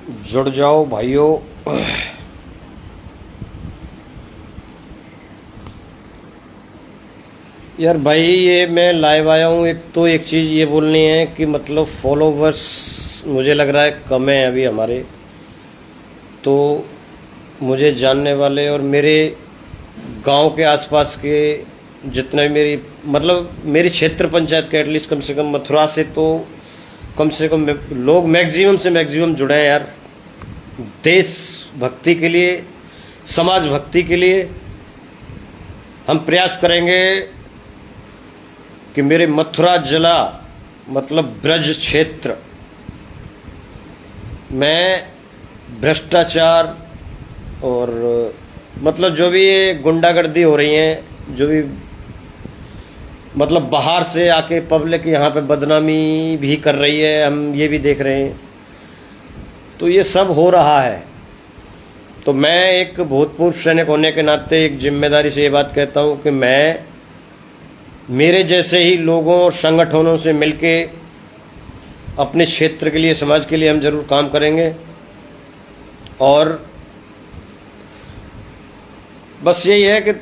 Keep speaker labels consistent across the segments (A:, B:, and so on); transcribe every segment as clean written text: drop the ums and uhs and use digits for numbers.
A: जुड़ जाओ भाइयों। यार भाई, ये मैं लाइव आया हूँ। एक चीज़ ये बोलनी है कि मतलब फॉलोवर्स मुझे लग रहा है कम है अभी हमारे। तो मुझे जानने वाले और मेरे गांव के आसपास के जितने भी मेरी क्षेत्र पंचायत के एटलीस्ट कम से कम मथुरा से तो कम से कम लोग मैक्सिमम से मैक्सिमम जुड़े हैं यार, देश भक्ति के लिए, समाज भक्ति के लिए। हम प्रयास करेंगे कि मेरे मथुरा जिला मतलब ब्रज क्षेत्र में भ्रष्टाचार और मतलब जो भी ये गुंडागर्दी हो रही है, जो भी मतलब बाहर से आके पब्लिक यहाँ पे बदनामी भी कर रही है, हम ये भी देख रहे हैं। तो ये सब हो रहा है। तो मैं एक भूतपूर्व सैनिक होने के नाते एक जिम्मेदारी से ये बात कहता हूँ कि मैं मेरे जैसे ही लोगों और संगठनों से मिलके अपने क्षेत्र के लिए, समाज के लिए हम जरूर काम करेंगे। और बस यही है कि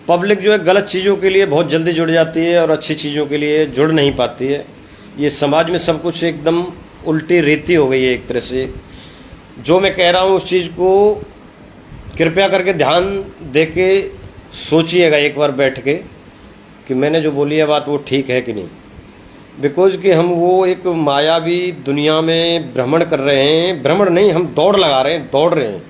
A: पब्लिक जो है गलत चीज़ों के लिए बहुत जल्दी जुड़ जाती है और अच्छी चीज़ों के लिए जुड़ नहीं पाती है। ये समाज में सब कुछ एकदम उल्टी रीति हो गई है एक तरह से। जो मैं कह रहा हूँ उस चीज़ को कृपया करके ध्यान दे के सोचिएगा एक बार बैठ के कि मैंने जो बोली है बात वो ठीक है कि नहीं। बिकॉज कि हम वो एक मायावी दुनिया में भ्रमण कर रहे हैं, भ्रमण नहीं, हम दौड़ लगा रहे हैं, दौड़ रहे हैं।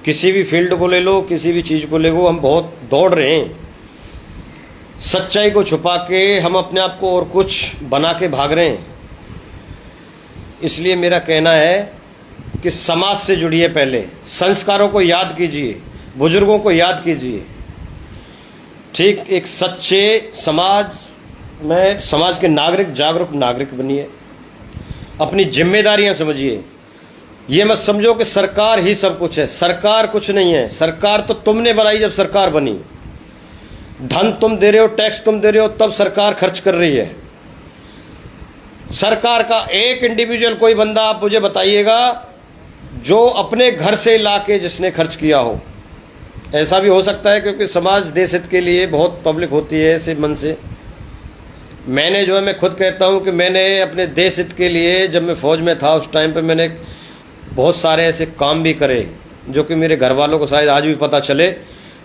A: किसी भी फील्ड को ले लो, किसी भी चीज़ को ले लो, हम बहुत दौड़ रहे हैं। सच्चाई को छुपा के हम अपने आप को और कुछ बना के भाग रहे हैं। इसलिए मेरा कहना है कि समाज से जुड़िए, पहले संस्कारों को याद कीजिए, बुजुर्गों को याद कीजिए। ठीक, एक सच्चे समाज में समाज के नागरिक, जागरूक नागरिक बनिए, अपनी जिम्मेदारियां समझिए। ये मत समझो कि सरकार ही सब कुछ है, सरकार कुछ नहीं है। सरकार तो तुमने बनाई जब सरकार बनी। धन तुम दे रहे हो, टैक्स तुम दे रहे हो, तब सरकार खर्च कर रही है। सरकार का एक इंडिविजुअल कोई बंदा आप मुझे बताइएगा जो अपने घर से लाके जिसने खर्च किया हो। ऐसा भी हो सकता है क्योंकि समाज देश हित के लिए बहुत पब्लिक होती है ऐसे मन से। मैंने जो है, मैं खुद कहता हूं कि मैंने अपने देश हित के लिए, जब मैं फौज में था उस टाइम पे मैंने बहुत सारे ऐसे काम भी करे जो कि मेरे घर वालों को शायद आज भी पता चले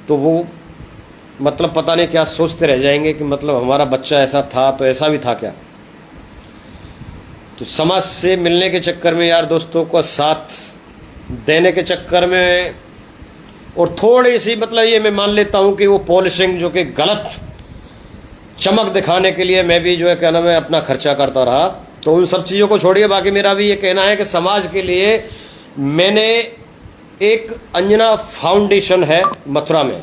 A: तो वो मतलब पता नहीं क्या सोचते रह जाएंगे कि मतलब हमारा बच्चा ऐसा था, तो ऐसा भी था क्या। तो समाज से मिलने के चक्कर में, यार दोस्तों को साथ देने के चक्कर में, और थोड़ी सी मतलब ये मैं मान लेता हूं कि वो पॉलिशिंग जो कि गलत चमक दिखाने के लिए मैं भी जो है क्या नाम है अपना खर्चा करता रहा। तो उन सब चीज़ों को छोड़िए। बाकी मेरा भी ये कहना है कि समाज के लिए मैंने एक अंजना फाउंडेशन है मथुरा में,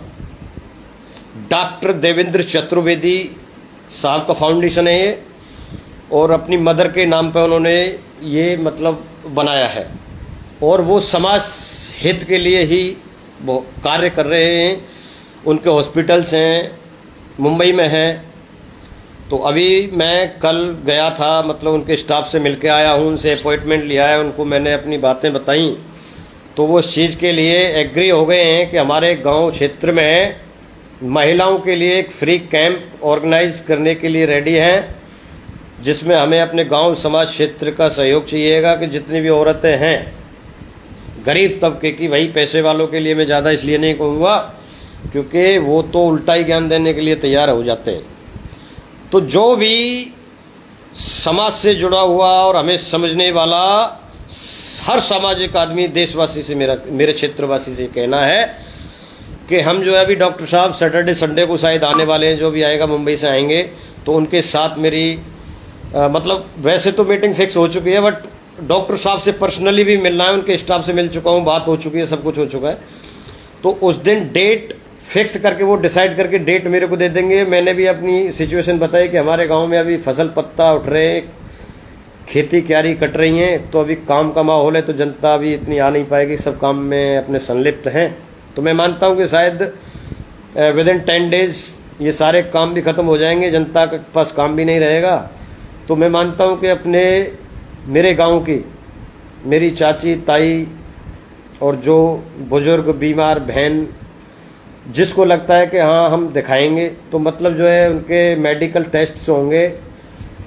A: डॉक्टर देवेंद्र चतुर्वेदी साहब का फाउंडेशन है ये, और अपनी मदर के नाम पे उन्होंने ये मतलब बनाया है। और वो समाज हित के लिए ही वो कार्य कर रहे हैं। उनके हॉस्पिटल्स हैं, मुंबई में हैं। तो अभी मैं कल गया था, मतलब उनके स्टाफ से मिलके आया हूँ, उनसे अपॉइंटमेंट लिया है, उनको मैंने अपनी बातें बताई। तो वो इस चीज़ के लिए एग्री हो गए हैं कि हमारे गांव क्षेत्र में महिलाओं के लिए एक फ्री कैंप ऑर्गेनाइज करने के लिए रेडी हैं, जिसमें हमें अपने गांव समाज क्षेत्र का सहयोग चाहिएगा कि जितनी भी औरतें हैं गरीब तबके की, भाई पैसे वालों के लिए मैं ज़्यादा इसलिए नहीं कहूँगा क्योंकि वो तो उल्टा ही ज्ञान देने के लिए तैयार हो जाते हैं। तो जो भी समाज से जुड़ा हुआ और हमें समझने वाला हर सामाजिक आदमी, देशवासी से, मेरे क्षेत्रवासी से कहना है कि हम जो है अभी डॉक्टर साहब सैटरडे संडे को शायद आने वाले हैं, जो भी आएगा मुंबई से आएंगे, तो उनके साथ मेरी मतलब वैसे तो मीटिंग फिक्स हो चुकी है, बट डॉक्टर साहब से पर्सनली भी मिलना है, उनके स्टाफ से मिल चुका हूँ, बात हो चुकी है, सब कुछ हो चुका है। तो उस दिन डेट फिक्स करके वो डिसाइड करके डेट मेरे को दे देंगे। मैंने भी अपनी सिचुएशन बताई कि हमारे गांव में अभी फसल पत्ता उठ रहे हैं, खेती क्यारी कट रही हैं, तो अभी काम का माहौल है, तो जनता अभी इतनी आ नहीं पाएगी, सब काम में अपने संलिप्त हैं। तो मैं मानता हूं कि शायद विद इन 10 डेज ये सारे काम भी खत्म हो जाएंगे, जनता के पास काम भी नहीं रहेगा। तो मैं मानता हूं कि अपने मेरे गांव की मेरी चाची, ताई और जो बुजुर्ग बीमार बहन जिसको लगता है कि हाँ हम दिखाएंगे, तो मतलब जो है उनके मेडिकल टेस्ट्स होंगे,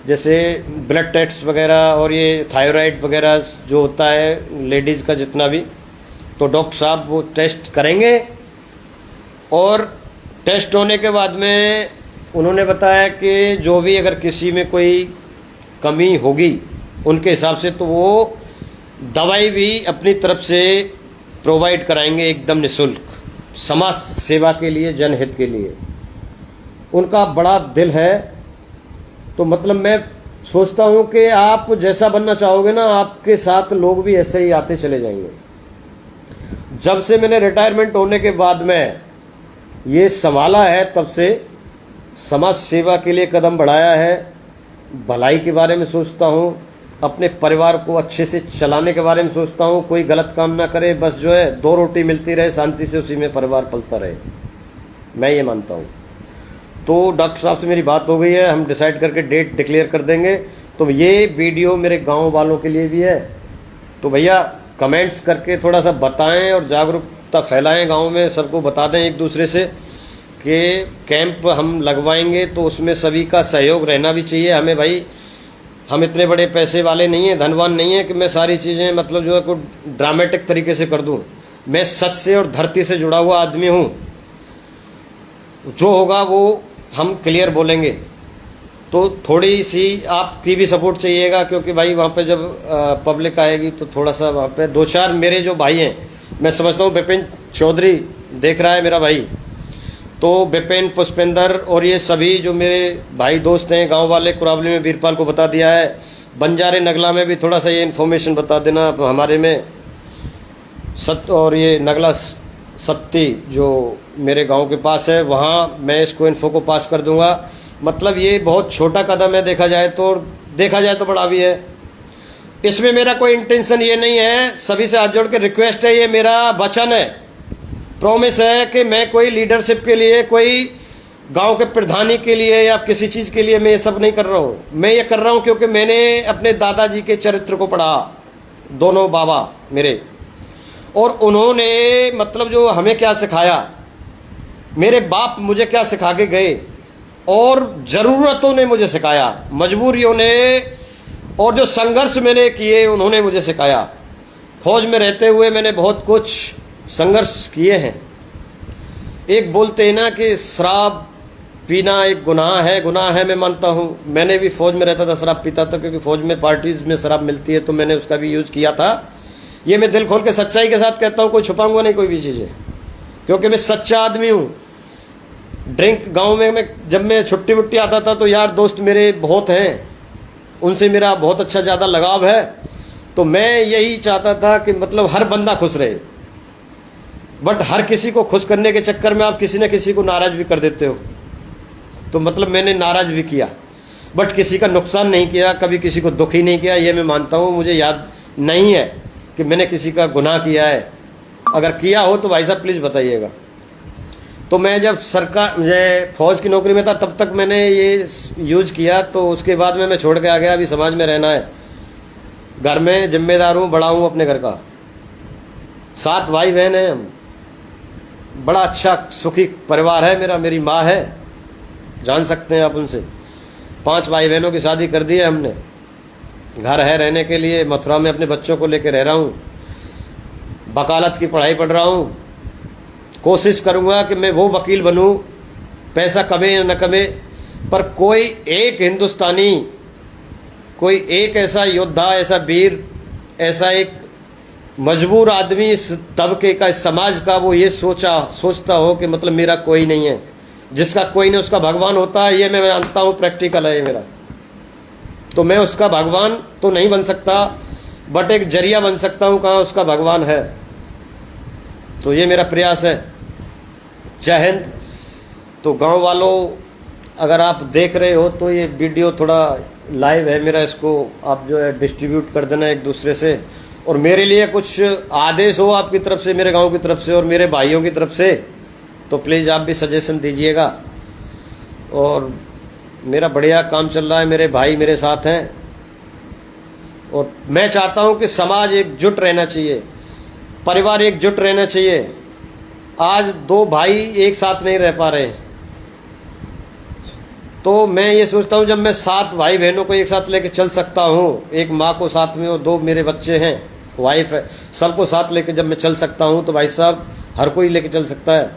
A: जैसे ब्लड टेस्ट वगैरह और ये थायराइड वगैरह जो होता है लेडीज़ का जितना भी, तो डॉक्टर साहब वो टेस्ट करेंगे। और टेस्ट होने के बाद में उन्होंने बताया कि जो भी अगर किसी में कोई कमी होगी उनके हिसाब से, तो वो दवाई भी अपनी तरफ से प्रोवाइड कराएंगे एकदम निःशुल्क, समाज सेवा के लिए, जनहित के लिए। उनका बड़ा दिल है। तो मतलब मैं सोचता हूँ कि आप जैसा बनना चाहोगे ना, आपके साथ लोग भी ऐसे ही आते चले जाएंगे। जब से मैंने रिटायरमेंट होने के बाद में ये संभाला है, तब से समाज सेवा के लिए कदम बढ़ाया है, भलाई के बारे में सोचता हूँ, अपने परिवार को अच्छे से चलाने के बारे में सोचता हूँ। कोई गलत काम ना करे, बस जो है 2 रोटी मिलती रहे शांति से, उसी में परिवार पलता रहे, मैं ये मानता हूँ। तो डॉक्टर साहब से मेरी बात हो गई है, हम डिसाइड करके डेट डिक्लेयर कर देंगे। तो ये वीडियो मेरे गांव वालों के लिए भी है, तो भैया कमेंट्स करके थोड़ा सा बताएं और जागरूकता फैलाएं, गांव में सबको बता दें एक दूसरे से कि कैंप हम लगवाएंगे, तो उसमें सभी का सहयोग रहना भी चाहिए हमें। भाई हम इतने बड़े पैसे वाले नहीं हैं, धनवान नहीं है कि मैं सारी चीज़ें मतलब जो है कोई ड्रामेटिक तरीके से कर दूं। मैं सच से और धरती से जुड़ा हुआ आदमी हूं, जो होगा वो हम क्लियर बोलेंगे। तो थोड़ी सी आपकी भी सपोर्ट चाहिएगा, क्योंकि भाई वहाँ पे जब पब्लिक आएगी तो थोड़ा सा वहाँ पे 2-4 मेरे जो भाई हैं, मैं समझता हूँ विपिन चौधरी देख रहा है मेरा भाई, तो विपिन, पुष्पेंद्र और ये सभी जो मेरे भाई दोस्त हैं गांव वाले, कुरावली में वीरपाल को बता दिया है, बंजारे नगला में भी थोड़ा सा ये इन्फॉर्मेशन बता देना हमारे में और ये नगला सत्ती जो मेरे गांव के पास है, वहाँ मैं इसको इन्फो को पास कर दूंगा। मतलब ये बहुत छोटा कदम है देखा जाए तो बड़ा भी है। इसमें मेरा कोई इंटेंशन ये नहीं है, सभी से हाथ जोड़ के रिक्वेस्ट है, ये मेरा वचन है, प्रॉमिस है कि मैं कोई लीडरशिप के लिए, कोई गांव के प्रधानी के लिए या किसी चीज़ के लिए मैं ये सब नहीं कर रहा हूँ। मैं ये कर रहा हूँ क्योंकि मैंने अपने दादाजी के चरित्र को पढ़ा, दोनों बाबा मेरे, और उन्होंने मतलब जो हमें क्या सिखाया, मेरे बाप मुझे क्या सिखा के गए, और ज़रूरतों ने मुझे सिखाया, मजबूरियों ने और जो संघर्ष मैंने किए उन्होंने मुझे सिखाया। फौज में रहते हुए मैंने बहुत कुछ संघर्ष किए हैं। एक बोलते हैं ना कि शराब पीना एक गुनाह है, मैं मानता हूँ। मैंने भी फौज में रहता था, शराब पीता था, क्योंकि फौज में पार्टीज में शराब मिलती है, तो मैंने उसका भी यूज़ किया था। ये मैं दिल खोल के सच्चाई के साथ कहता हूँ, कोई छुपाऊंगा नहीं कोई भी चीज़ें, क्योंकि मैं सच्चा आदमी हूँ। ड्रिंक गांव में जब मैं छुट्टी वुट्टी आता था तो यार दोस्त मेरे बहुत हैं, उनसे मेरा बहुत अच्छा ज़्यादा लगाव है। तो मैं यही चाहता था कि मतलब हर बंदा खुश रहे, बट हर किसी को खुश करने के चक्कर में आप किसी न किसी को नाराज़ भी कर देते हो। तो मतलब मैंने नाराज़ भी किया, बट किसी का नुकसान नहीं किया, कभी किसी को दुखी नहीं किया, ये मैं मानता हूँ। मुझे याद नहीं है कि मैंने किसी का गुनाह किया है, अगर किया हो तो भाई साहब प्लीज़ बताइएगा। तो मैं जब मैं फौज की नौकरी में था तब तक मैंने ये यूज़ किया, तो उसके बाद में मैं छोड़ के आ गया। अभी समाज में रहना है, घर में जिम्मेदार हूँ, बड़ा हूँ अपने घर का, 7 भाई बहन हैं हम, बड़ा अच्छा सुखी परिवार है मेरा। मेरी माँ है, जान सकते हैं आप उनसे। 5 भाई बहनों की शादी कर दी है हमने, घर है रहने के लिए, मथुरा में अपने बच्चों को लेकर रह रहा हूँ, वकालत की पढ़ाई पढ़ रहा हूँ। कोशिश करूँगा कि मैं वो वकील बनूँ, पैसा कमे या न कमे, पर कोई एक हिंदुस्तानी, कोई एक ऐसा योद्धा, ऐसा वीर, ऐसा एक मजबूर आदमी इस तबके का, इस समाज का, वो ये सोचता हो कि मतलब मेरा कोई नहीं है, जिसका कोई नहीं उसका भगवान होता है। ये मैं जानता हूँ, प्रैक्टिकल है ये मेरा। तो मैं उसका भगवान तो नहीं बन सकता, बट एक जरिया बन सकता हूँ कहाँ उसका भगवान है। तो ये मेरा प्रयास है। जय हिंद। तो गांव वालों, अगर आप देख रहे हो तो ये वीडियो थोड़ा लाइव है मेरा, इसको आप जो है डिस्ट्रीब्यूट कर देना एक दूसरे से, और मेरे लिए कुछ आदेश हो आपकी तरफ से, मेरे गांव की तरफ से और मेरे भाइयों की तरफ से, तो प्लीज़ आप भी सजेशन दीजिएगा। और मेरा बढ़िया काम चल रहा है, मेरे भाई मेरे साथ हैं, और मैं चाहता हूं कि समाज एकजुट रहना चाहिए, परिवार एकजुट रहना चाहिए। आज दो भाई एक साथ नहीं रह पा रहे हैं, तो मैं ये सोचता हूँ जब मैं 7 भाई बहनों को एक साथ लेके चल सकता हूँ, एक माँ को साथ में और 2 मेरे बच्चे हैं, वाइफ है, सबको साथ लेके जब मैं चल सकता हूँ तो भाई साहब हर कोई लेके चल सकता है।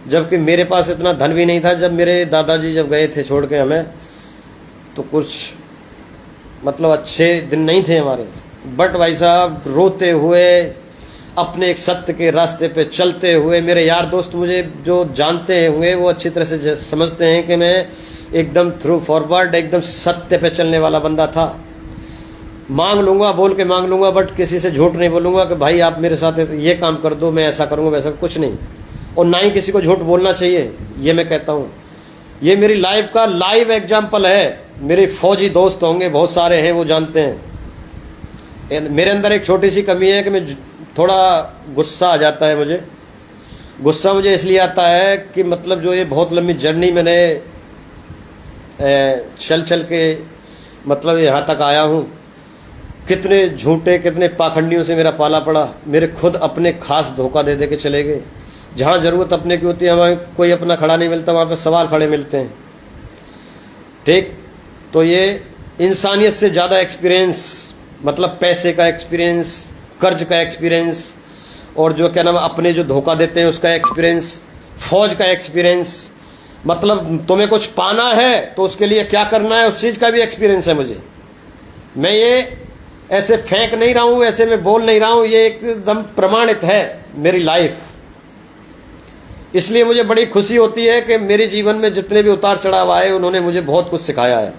A: जबकि मेरे पास इतना धन भी नहीं था जब मेरे दादाजी जब गए थे छोड़ के हमें, तो कुछ मतलब अच्छे दिन नहीं थे हमारे। बट भाई साहब रोते हुए अपने एक सत्य के रास्ते पे चलते हुए, मेरे यार दोस्त मुझे जो जानते हुए वो अच्छी तरह से समझते हैं कि मैं एकदम थ्रू फॉरवर्ड, एकदम सत्य पे चलने वाला बंदा था। मांग लूंगा, बोल के मांग लूंगा, बट किसी से झूठ नहीं बोलूंगा कि भाई आप मेरे साथ ये काम कर दो, मैं ऐसा करूंगा वैसा, कुछ नहीं। और ना ही किसी को झूठ बोलना चाहिए, ये मैं कहता हूँ। ये मेरी लाइफ का लाइव एग्जाम्पल है। मेरे फौजी दोस्त होंगे बहुत सारे हैं, वो जानते हैं। मेरे अंदर एक छोटी सी कमी है कि मैं थोड़ा गुस्सा आ जाता है मुझे। गुस्सा मुझे इसलिए आता है कि मतलब जो ये बहुत लंबी जर्नी मैंने चल चल के मतलब यहाँ तक आया हूँ, कितने झूठे कितने पाखंडियों से मेरा पाला पड़ा। मेरे खुद अपने खास धोखा दे दे के चले गए। जहाँ ज़रूरत अपने की होती है वहाँ कोई अपना खड़ा नहीं मिलता, वहाँ पे सवाल खड़े मिलते हैं। ठीक, तो ये इंसानियत से ज़्यादा एक्सपीरियंस, मतलब पैसे का एक्सपीरियंस, कर्ज का एक्सपीरियंस, और जो क्या नाम अपने जो धोखा देते हैं उसका एक्सपीरियंस, फौज का एक्सपीरियंस, मतलब तुम्हें कुछ पाना है तो उसके लिए क्या करना है उस चीज़ का भी एक्सपीरियंस है मुझे। मैं ये ऐसे फेंक नहीं रहा हूँ, ऐसे मैं बोल नहीं रहा हूँ, ये एकदम प्रमाणित है मेरी लाइफ। इसलिए मुझे बड़ी खुशी होती है कि मेरे जीवन में जितने भी उतार चढ़ाव आए उन्होंने मुझे बहुत कुछ सिखाया है।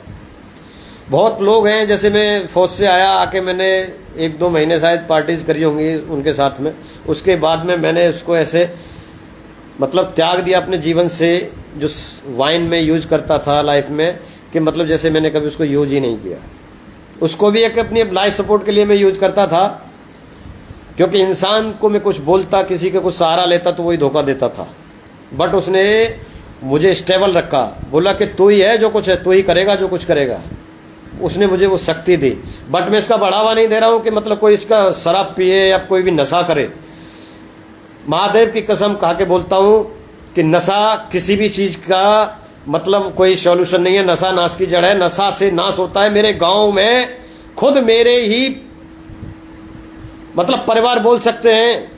A: बहुत लोग हैं, जैसे मैं फौज से आया, आके मैंने 1-2 महीने शायद पार्टीज करी होंगी उनके साथ में, उसके बाद में मैंने उसको ऐसे मतलब त्याग दिया अपने जीवन से, जो वाइन में यूज करता था लाइफ में, कि मतलब जैसे मैंने कभी उसको यूज ही नहीं किया। उसको भी एक अपनी लाइफ सपोर्ट के लिए मैं यूज करता था, क्योंकि इंसान को मैं कुछ बोलता, किसी का कुछ सहारा लेता तो वही धोखा देता था। बट उसने मुझे स्टेबल रखा, बोला कि तू ही है जो कुछ है, तू ही करेगा जो कुछ करेगा। उसने मुझे वो शक्ति दी। बट मैं इसका बढ़ावा नहीं दे रहा हूँ कि मतलब कोई इसका शराब पिए या कोई भी नशा करे। महादेव की कसम खा के बोलता हूँ कि नशा किसी भी चीज़ का मतलब कोई सॉल्यूशन नहीं है। नशा नाश की जड़ है, नशा से नाश होता है। मेरे गांव में खुद मेरे ही मतलब परिवार बोल सकते हैं,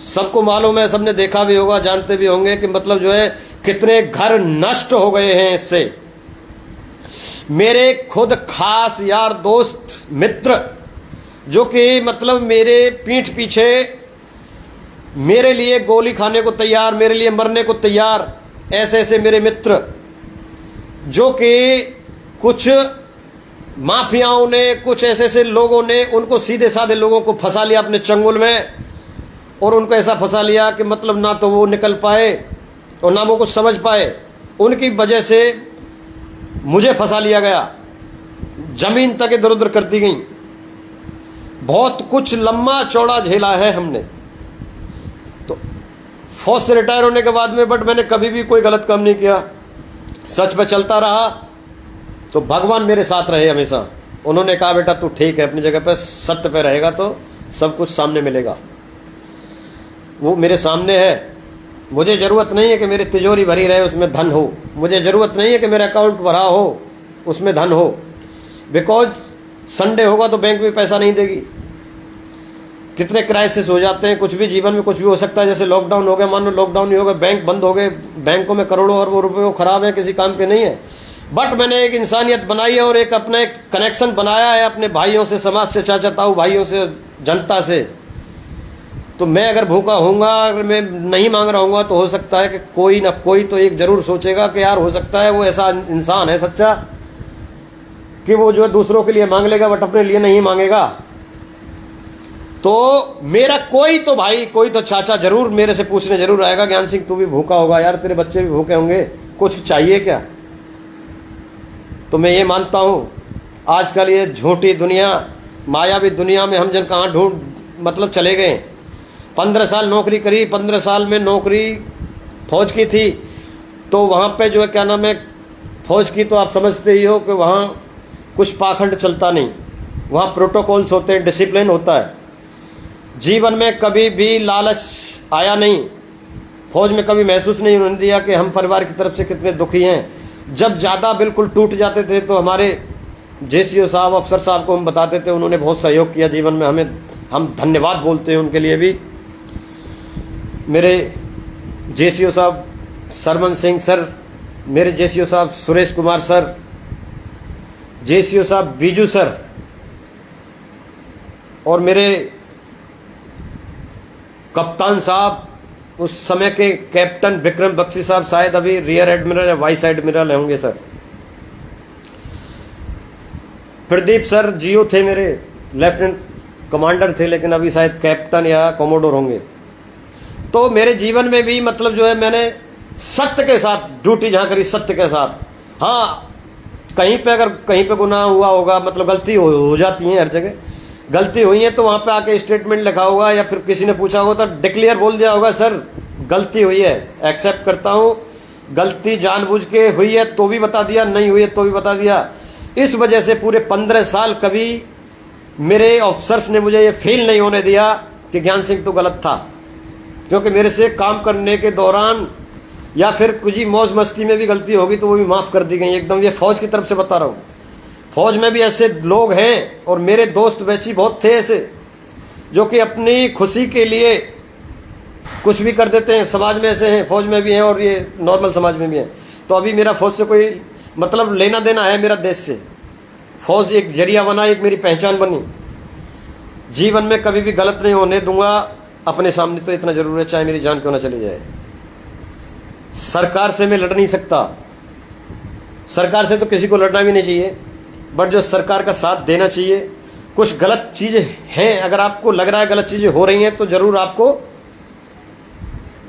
A: सबको मालूम है, सबने देखा भी होगा, जानते भी होंगे कि मतलब जो है कितने घर नष्ट हो गए हैं इससे। मेरे खुद खास यार दोस्त मित्र जो कि मतलब मेरे पीठ पीछे मेरे लिए गोली खाने को तैयार, मेरे लिए मरने को तैयार, ऐसे ऐसे मेरे मित्र जो कि कुछ माफियाओं ने, कुछ ऐसे ऐसे लोगों ने उनको सीधे साधे लोगों को फंसा लिया अपने चंगुल में, और उनको ऐसा फंसा लिया कि मतलब ना तो वो निकल पाए और ना वो कुछ समझ पाए। उनकी वजह से मुझे फंसा लिया गया, जमीन तक इधर उधर कर दी गई। बहुत कुछ लंबा चौड़ा झेला है हमने। तो फौज से रिटायर होने के बाद में बट मैंने कभी भी कोई गलत काम नहीं किया, सच पे चलता रहा। तो भगवान मेरे साथ रहे हमेशा। उन्होंने कहा बेटा तू ठीक है अपनी जगह पे, सत्य पे रहेगा तो सब कुछ सामने मिलेगा। वो मेरे सामने है। मुझे ज़रूरत नहीं है कि मेरी तिजोरी भरी रहे उसमें धन हो, मुझे ज़रूरत नहीं है कि मेरा अकाउंट भरा हो उसमें धन हो, बिकॉज संडे होगा तो बैंक में पैसा नहीं देगी। कितने क्राइसिस हो जाते हैं, कुछ भी जीवन में कुछ भी हो सकता है। जैसे लॉकडाउन हो गया, मान लो लॉकडाउन नहीं होगा, बैंक बंद हो गए, बैंकों में करोड़ों अरबों रुपये खराब है, किसी काम के नहीं है। बट मैंने एक इंसानियत बनाई है और एक अपना एक कनेक्शन बनाया है अपने भाइयों से, समाज से, चाचा ताऊ भाइयों से, जनता से। तो मैं अगर भूखा होऊंगा, अगर मैं नहीं मांग रहा हूँगा, तो हो सकता है कि कोई ना कोई तो एक जरूर सोचेगा कि यार हो सकता है वो ऐसा इंसान है सच्चा कि वो जो है दूसरों के लिए मांग लेगा बट अपने लिए नहीं मांगेगा। तो मेरा कोई तो भाई, कोई तो चाचा जरूर मेरे से पूछने जरूर आएगा, ज्ञान सिंह तू भी भूखा होगा यार, तेरे बच्चे भी भूखे होंगे, कुछ चाहिए क्या? तो मैं ये मानता हूँ आजकल ये झूठी दुनिया, मायावी दुनिया में हम जन कहाँ ढूंढ मतलब चले गए। 15 साल नौकरी करी, 15 साल में नौकरी फौज की थी, तो वहाँ पे जो है क्या नाम है, फौज की तो आप समझते ही हो कि वहाँ कुछ पाखंड चलता नहीं। वहाँ प्रोटोकॉल्स होते हैं, डिसिप्लिन होता है। जीवन में कभी भी लालच आया नहीं, फौज में कभी महसूस नहीं होने दिया कि हम परिवार की तरफ से कितने दुखी हैं। जब ज़्यादा बिल्कुल टूट जाते थे तो हमारे जेसीओ साहब, अफसर साहब को हम बताते थे, उन्होंने बहुत सहयोग किया जीवन में, हमें हम धन्यवाद बोलते हैं उनके लिए भी। मेरे जेसीओ साहब सरमन सिंह सर, मेरे जेसीओ साहब सुरेश कुमार सर, जेसीओ साहब बीजू सर, और मेरे कप्तान साहब उस समय के कैप्टन विक्रम बख्शी साहब, शायद अभी रियर एडमिरल या वाइस एडमिरल होंगे सर। प्रदीप सर जीओ थे, मेरे लेफ्टिनेंट कमांडर थे, लेकिन अभी शायद कैप्टन या कमोडोर होंगे। तो मेरे जीवन में भी मतलब जो है मैंने सत्य के साथ ड्यूटी जहाँ करी, सत्य के साथ। हाँ, कहीं पे अगर कहीं पे गुनाह हुआ होगा, मतलब गलती हो जाती है, हर जगह गलती हुई है, तो वहाँ पे आके स्टेटमेंट लिखा होगा या फिर किसी ने पूछा होगा तो डिक्लेयर बोल दिया होगा, सर गलती हुई है, एक्सेप्ट करता हूँ, गलती जानबूझ के हुई है तो भी बता दिया, नहीं हुई है तो भी बता दिया। इस वजह से पूरे 15 साल कभी मेरे ऑफिसर्स ने मुझे ये फील नहीं होने दिया कि ज्ञान सिंह तो गलत था, क्योंकि मेरे से काम करने के दौरान या फिर कुछ मौज मस्ती में भी गलती होगी तो वो भी माफ़ कर दी गई एकदम। ये फौज की तरफ से बता रहा हूँ, फौज में भी ऐसे लोग हैं और मेरे दोस्त बैची बहुत थे ऐसे, जो कि अपनी खुशी के लिए कुछ भी कर देते हैं। समाज में ऐसे हैं, फौज में भी हैं और ये नॉर्मल समाज में भी हैं। तो अभी मेरा फौज से कोई मतलब लेना देना है मेरा देश से। फौज एक जरिया बना, एक मेरी पहचान बनी। जीवन में कभी भी गलत नहीं होने दूंगा अपने सामने, तो इतना जरूर है, चाहे मेरी जान क्यों ना चली जाए। सरकार से मैं लड़ नहीं सकता, सरकार से तो किसी को लड़ना भी नहीं चाहिए, बट जो सरकार का साथ देना चाहिए। कुछ गलत चीज़ें हैं, अगर आपको लग रहा है गलत चीज़ें हो रही हैं तो ज़रूर आपको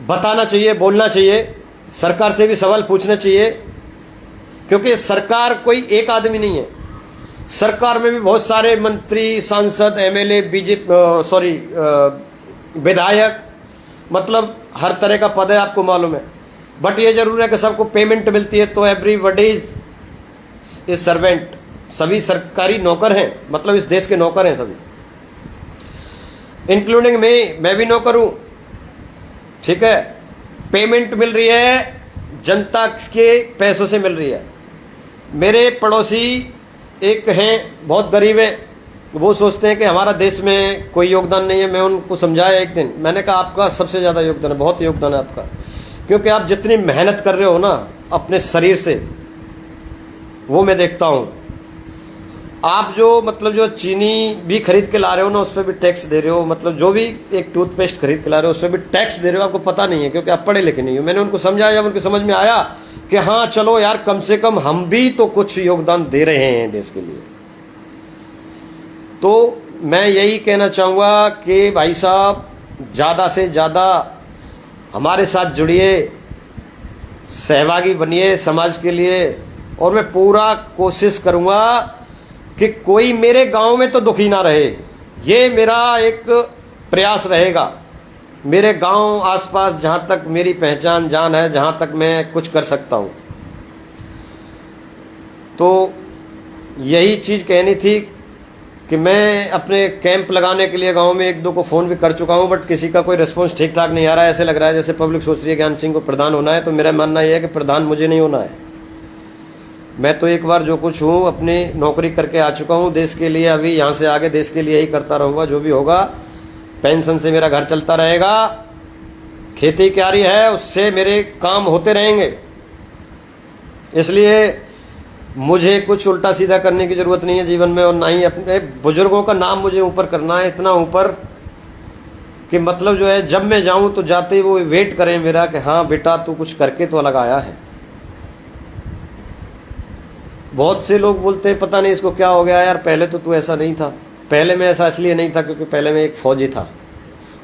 A: बताना चाहिए, बोलना चाहिए, सरकार से भी सवाल पूछना चाहिए, क्योंकि सरकार कोई एक आदमी नहीं है। सरकार में भी बहुत सारे मंत्री, सांसद, एमएलए, विधायक, मतलब हर तरह का पद है, आपको मालूम है। बट ये जरूर है कि सबको पेमेंट मिलती है, तो एवरीबॉडी इज सर्वेंट। सभी सरकारी नौकर हैं, मतलब इस देश के नौकर हैं सभी, इंक्लूडिंग मैं भी नौकर हूं, ठीक है। पेमेंट मिल रही है, जनता के पैसों से मिल रही है। मेरे पड़ोसी एक हैं, बहुत गरीब हैं, वो सोचते हैं कि हमारा देश में कोई योगदान नहीं है। मैं उनको समझाया एक दिन, मैंने कहा आपका सबसे ज़्यादा योगदान है, बहुत योगदान है आपका, क्योंकि आप जितनी मेहनत कर रहे हो ना अपने शरीर से, वो मैं देखता हूँ। आप जो मतलब जो चीनी भी खरीद के ला रहे हो ना, उस पर भी टैक्स दे रहे हो, मतलब जो भी एक टूथपेस्ट खरीद के ला रहे हो उस पर भी टैक्स दे रहे हो, आपको पता नहीं है क्योंकि आप पढ़े लिखे नहीं हो। मैंने उनको समझाया, जब उनकी समझ में आया कि हाँ चलो यार, कम से कम हम भी तो कुछ योगदान दे रहे हैं देश के लिए, तो मैं यही कहना चाहूँगा कि भाई साहब ज़्यादा से ज़्यादा हमारे साथ जुड़िए, सहभागी बनिए समाज के लिए, और मैं पूरा कोशिश करूँगा कि कोई मेरे गांव में तो दुखी ना रहे। ये मेरा एक प्रयास रहेगा। मेरे गांव आसपास जहाँ तक मेरी पहचान जान है, जहाँ तक मैं कुछ कर सकता हूँ, तो यही चीज़ कहनी थी कि मैं अपने कैंप लगाने के लिए गांव में एक दो को फ़ोन भी कर चुका हूँ, बट किसी का कोई रिस्पॉन्स ठीक ठाक नहीं आ रहा है। ऐसे लग रहा है जैसे पब्लिक सोच रही है ज्ञान सिंह को प्रधान होना है, तो मेरा मानना यह है कि प्रधान मुझे नहीं होना है। मैं तो एक बार जो कुछ हूँ अपनी नौकरी करके आ चुका हूँ देश के लिए, अभी यहाँ से आगे देश के लिए ही करता रहूँगा। जो भी होगा, पेंशन से मेरा घर चलता रहेगा, खेती क्यारी है उससे मेरे काम होते रहेंगे, इसलिए मुझे कुछ उल्टा सीधा करने की ज़रूरत नहीं है जीवन में, और ना ही अपने बुजुर्गों का नाम मुझे ऊपर करना है, इतना ऊपर कि मतलब जो है जब मैं जाऊँ तो जाते ही वो वेट करें मेरा कि हाँ बेटा तू कुछ करके तो अलग आया है। बहुत से लोग बोलते हैं पता नहीं इसको क्या हो गया यार, पहले तो तू ऐसा नहीं था। पहले मैं ऐसा इसलिए नहीं था क्योंकि पहले मैं एक फ़ौजी था,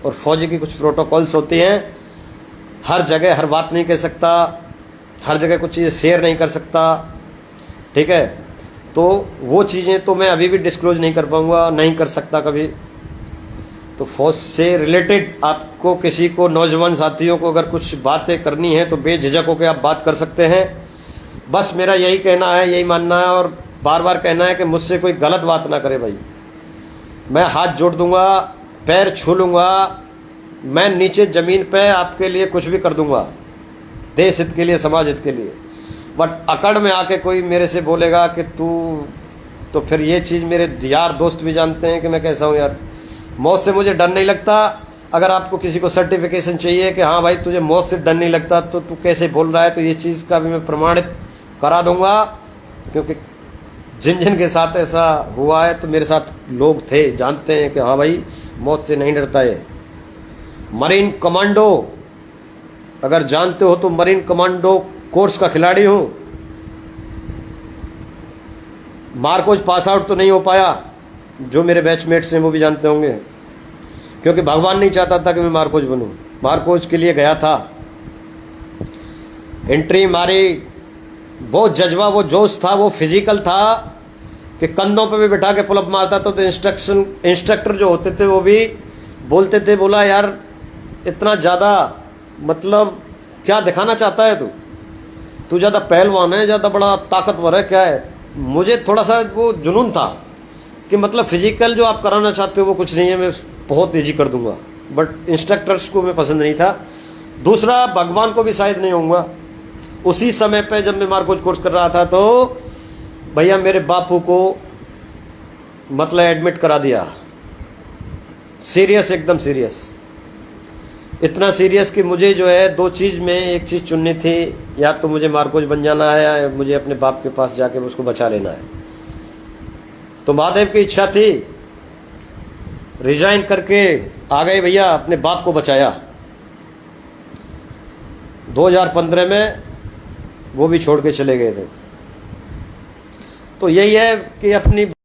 A: और फौजी की कुछ प्रोटोकॉल्स होती हैं, हर जगह हर बात नहीं कह सकता, हर जगह कुछ चीज़ें शेयर नहीं कर सकता, ठीक है। तो वो चीज़ें तो मैं अभी भी डिस्क्लोज नहीं कर पाऊँगा, नहीं कर सकता कभी। तो फौज से रिलेटेड आपको किसी को, नौजवान साथियों को अगर कुछ बातें करनी है तो बेझिझक होकर आप बात कर सकते हैं। बस मेरा यही कहना है, यही मानना है, और बार बार कहना है कि मुझसे कोई गलत बात ना करे भाई। मैं हाथ जोड़ दूंगा, पैर छू लूंगा, मैं नीचे जमीन पे आपके लिए कुछ भी कर दूंगा, देश हित के लिए, समाज हित के लिए। बट अकड़ में आके कोई मेरे से बोलेगा कि तू, तो फिर ये चीज़ मेरे यार दोस्त भी जानते हैं कि मैं कैसा हूँ यार। मौत से मुझे डर नहीं लगता। अगर आपको किसी को सर्टिफिकेशन चाहिए कि हाँ भाई तुझे मौत से डर नहीं लगता, तो तू कैसे बोल रहा है, तो ये चीज़ का भी मैं प्रमाणित करा दूंगा, क्योंकि जिन जिन के साथ ऐसा हुआ है, तो मेरे साथ लोग थे, जानते हैं कि हाँ भाई मौत से नहीं डरता है। मरीन कमांडो, अगर जानते हो तो मरीन कमांडो कोर्स का खिलाड़ी हूं। मार्कोज पास आउट तो नहीं हो पाया, जो मेरे बैचमेट्स हैं वो भी जानते होंगे, क्योंकि भगवान नहीं चाहता था कि मैं मार्कोज बनूं। मार्कोज के लिए गया था, एंट्री मारी, वो जज्बा, वो जोश था, वो फिजिकल था कि कंधों पे भी बिठा के पुलअप मारता था। तो इंस्ट्रक्टर जो होते थे वो भी बोलते थे, बोला यार इतना ज़्यादा मतलब क्या दिखाना चाहता है तू ज़्यादा पहलवान है, ज़्यादा बड़ा ताकतवर है, क्या है। मुझे थोड़ा सा वो जुनून था कि मतलब फिजिकल जो आप कराना चाहते हो वो कुछ नहीं है, मैं बहुत ईजी कर दूंगा। बट इंस्ट्रक्टर्स को मैं पसंद नहीं था। दूसरा, भगवान को भी शायद नहीं होऊंगा। उसी समय पे जब मैं मार्कोज कोर्स कर रहा था, तो भैया मेरे बापू को मतलब एडमिट करा दिया, सीरियस, एकदम सीरियस, इतना सीरियस कि मुझे जो है दो चीज़ में एक चीज़ चुननी थी, या तो मुझे मार्कोज बन जाना है या मुझे अपने बाप के पास जाके उसको बचा लेना है। तो महादेव की इच्छा थी, रिजाइन करके आ गए भैया, अपने बाप को बचाया। 2015 में वो भी छोड़ के चले गए थे। तो यही है कि अपनी